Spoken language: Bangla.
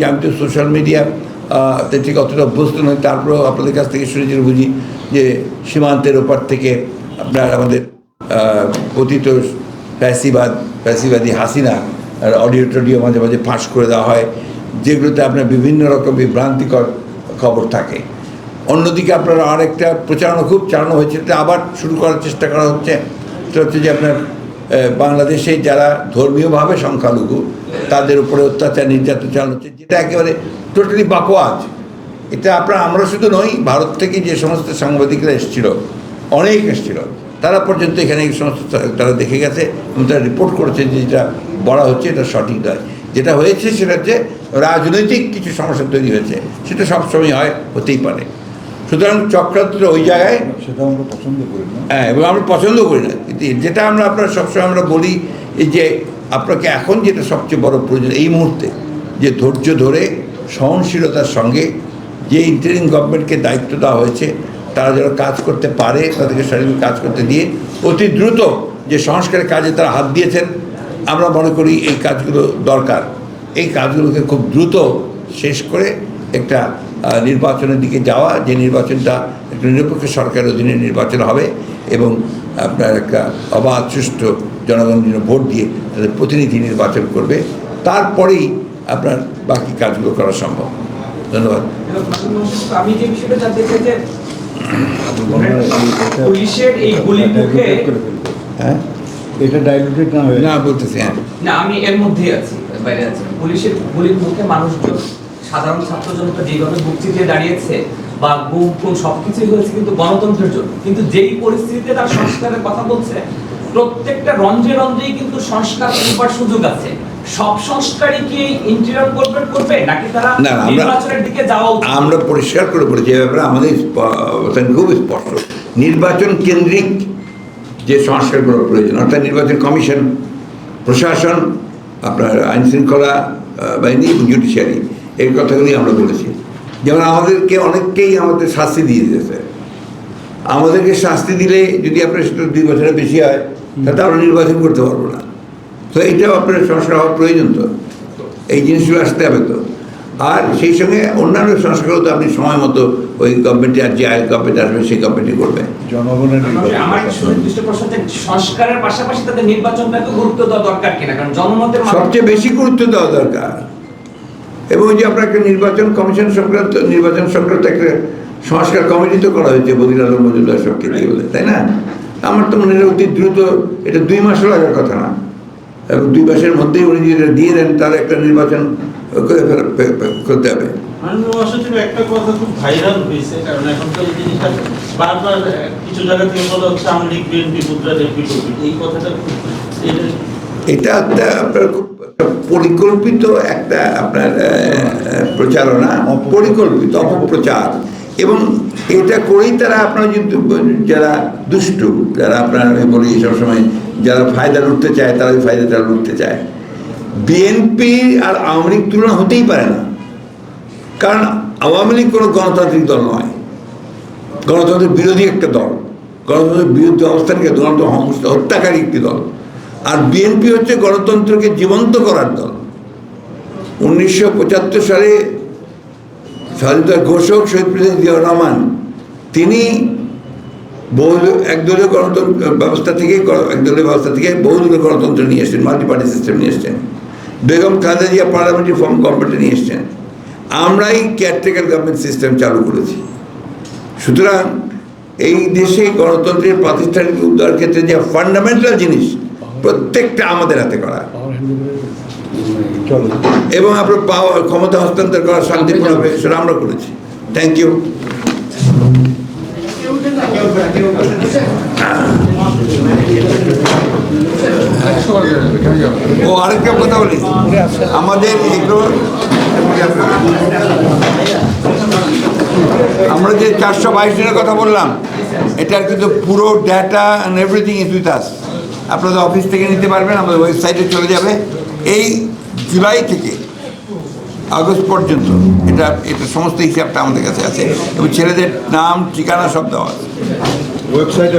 আমি তো সোশ্যাল মিডিয়া ঠিক অতটা অভ্যস্ত নয়, তারপরেও আপনাদের কাছ থেকে শুনেছি বুঝি যে সীমান্তের ওপার থেকে আপনার আমাদের কথিত ফ্যাসিবাদী হাসিনা অডিও মাঝে মাঝে ফাঁস করে দেওয়া হয়, যেগুলোতে আপনার বিভিন্ন রকম বিভ্রান্তিকর খবর থাকে। অন্যদিকে আপনার আরেকটা প্রচারণা খুব চালানো হয়েছে, এটা আবার শুরু করার চেষ্টা করা হচ্ছে। সেটা হচ্ছে যে আপনার বাংলাদেশে যারা ধর্মীয়ভাবে সংখ্যালঘু তাদের উপরে অত্যাচার নির্যাতন চালানো হচ্ছে, যেটা একেবারে টোটালি বাকওয়াজ। এটা আমরা শুধু নই, ভারত থেকে যে সমস্ত সাংবাদিকরা এসেছিল, অনেক এসেছিল, তারা পর্যন্ত এখানে এই সমস্ত তারা দেখে গেছে এবং তারা রিপোর্ট করেছে যে যেটা বলা হচ্ছে এটা সঠিক নয়। যেটা হয়েছে সেটা হচ্ছে রাজনৈতিক কিছু সমস্যা তৈরি হয়েছে, সেটা সবসময় হতেই পারে। সুতরাং চক্রান্তটা ওই জায়গায়, সেটা আমরা পছন্দ করি না। হ্যাঁ, এবং আমরা পছন্দ করি না। কিন্তু যেটা আপনার সবসময় আমরা বলি যে আপনাকে এখন যেটা সবচেয়ে বড় প্রয়োজন এই মুহূর্তে, যে ধৈর্য ধরে সহনশীলতার সঙ্গে যে ইন্টারিম গভর্নমেন্টকে দায়িত্ব দেওয়া হয়েছে, তারা যারা কাজ করতে পারে তাদেরকে শারীরিক কাজ করতে দিয়ে অতি দ্রুত যে সংস্কারের কাজে তারা হাত দিয়েছেন, আমরা মনে করি এই কাজগুলো দরকার। এই কাজগুলোকে খুব দ্রুত শেষ করে একটা নির্বাচনের দিকে যাওয়া, যে নির্বাচনটা একটা নিরপেক্ষ সরকারের অধীনে নির্বাচন হবে এবং আপনার একটা অবাধ সুষ্ঠু জনগণের ভোট দিয়ে তাদের প্রতিনিধি নির্বাচন করবে, তারপরেই আপনার বাকি কাজগুলো করা সম্ভব। ধন্যবাদ। আমি যে বিষয়টা জানতে চাই যে পুলিশের এই গুলির মুখে, হ্যাঁ এটা ডাইলুটেড না হয়ে না বলতেছি, হ্যাঁ না আমি এর মধ্যেই আছি, বাইরে আছি। পুলিশের গুলির মুখে মানুষজন, সাধারণ ছাত্র জনতা যেভাবে বুক চিতিয়ে দাঁড়িয়েছে বা গুম খুন সবকিছুই হয়েছে কিন্তু গণতন্ত্রের জন্য, কিন্তু যেই পরিস্থিতিতে তার সংস্কারের কথা বলছে, প্রত্যেকটা রঞ্জে রঞ্জেই কিন্তু সংস্কার করার সুযোগ আছে। সব সংস্কারই কি ইন্টারিম গভর্নমেন্ট করবে নাকি তারা নির্বাচনের দিকে যাওয়া উচিত? আমরা পরিষ্কার করে বলেছি, এই ব্যাপারে আমাদের খুব স্পষ্ট, নির্বাচন কেন্দ্রিক যে সংস্কারগুলো প্রয়োজন, অর্থাৎ নির্বাচন কমিশন, প্রশাসন, আপনার আইন শৃঙ্খলা বাহিনী, জুডিশিয়ারি, এই কথাগুলি আমরা বলেছি। যেমন আমাদেরকে অনেককেই আমাদের শাস্তি দিয়ে দিয়েছে, আমাদেরকে শাস্তি দিলে যদি আপনার সেটা 2 বছরের বেশি হয় তাতে আমরা নির্বাচন করতে পারবো না। তো এইটাও আপনার সংস্কার হওয়ার প্রয়োজন, তো এই জিনিসগুলো আসতে হবে তো। আর সেই সঙ্গে অন্যান্য সংস্কারও তো আপনি সময় মতো ওই গভর্নমেন্টে আর যে গভর্নমেন্ট আসবে সেই গভর্নমেন্টই করবে। জনগণের আমার সুনির্দিষ্ট প্রশ্ন যে সংস্কারের পাশাপাশি তাদের নির্বাচনটাকে গুরুত্ব দেওয়া দরকার কিনা, কারণ জনমতের সবচেয়ে বেশি গুরুত্ব দেওয়া দরকার। এবং ওই যে আপনার একটা নির্বাচন কমিশন সংক্রান্ত, নির্বাচন সংক্রান্ত একটা সংস্কার কমিটি তো করা হয়েছে বদির আলম মজুমদার সবকে দিয়ে বলে, তাই না? আমার তো মনে হয় অতি দ্রুত, এটা 2 মাসও লাগার কথা না, এবং 2 মাসের মধ্যেই উনি যদি দিয়ে দেন তাহলে একটা নির্বাচন করতে হবে। একটা কথা খুব ভাইরাল হয়েছে, কারণ এখনকার এই জিনিসটা বারবার কিছু জায়গা থেকে বলা হচ্ছে আওয়ামী লীগ বিএনপি মুদ্রা রিপিট, এই কথাটা এটা আপনার খুব পরিকল্পিত একটা আপনার প্রচারণা, পরিকল্পিত অপপ্রচার, এবং এটা করেই তারা আপনার যারা দুষ্টু, যারা আপনার আমি বলি সবসময় যারা ফায়দা লুটতে চায়, তারা ওই ফায়দাটা লুটতে চায়। বিএনপি আর আওয়ামী লীগ তুলনা হতেই পারে না, কারণ আওয়ামী লীগ কোনো গণতান্ত্রিক দল নয়, গণতন্ত্রের বিরোধী একটা দল, গণতন্ত্রের বিরুদ্ধে অবস্থানকে হত্যাকারী একটি দল। আর বিএনপি হচ্ছে গণতন্ত্রকে জীবন্ত করার দল। 1975 সালে স্বাধীনতার ঘোষক শহীদ প্রেসিডেন্ট জিয়াউর রহমান, তিনি একদলীয় গণতন্ত্র ব্যবস্থা থেকে বহুদলীয় গণতন্ত্র নিয়ে এসছেন, মাল্টি পার্টি সিস্টেম নিয়ে এসছেন। বেগম খালেদা জিয়া পার্লামেন্টারি ফর্ম গভর্নমেন্টে নিয়ে এসছেন। আমরাই কেয়ারটেকার গভর্নমেন্ট সিস্টেম চালু করেছি। সুতরাং এই দেশে গণতন্ত্রের প্রাতিষ্ঠানিক উদ্ধার ক্ষেত্রে যে ফান্ডামেন্টাল জিনিস প্রত্যেকটা আমাদের হাতে করা, এবং আপনার ক্ষমতা হস্তান্তর করা শান্তিপূর্ণভাবে, সেটা আমরা করেছি। Thank you. ও আরেকটা কথা বলি, আমাদের এগুলো আমরা যে 422 জনের কথা বললাম, এটার কিন্তু পুরো data and everything is with us. আপনাদের অফিস থেকে নিতে পারবেন, আমাদের ওয়েবসাইটে চলে যাবে। এই জুলাই থেকে আগস্ট পর্যন্ত এটা সমস্ত হিসাবটা আমাদের কাছে আছে, এবং ছেলেদের নাম ঠিকানা সব দেওয়া আছে ওয়েবসাইটে।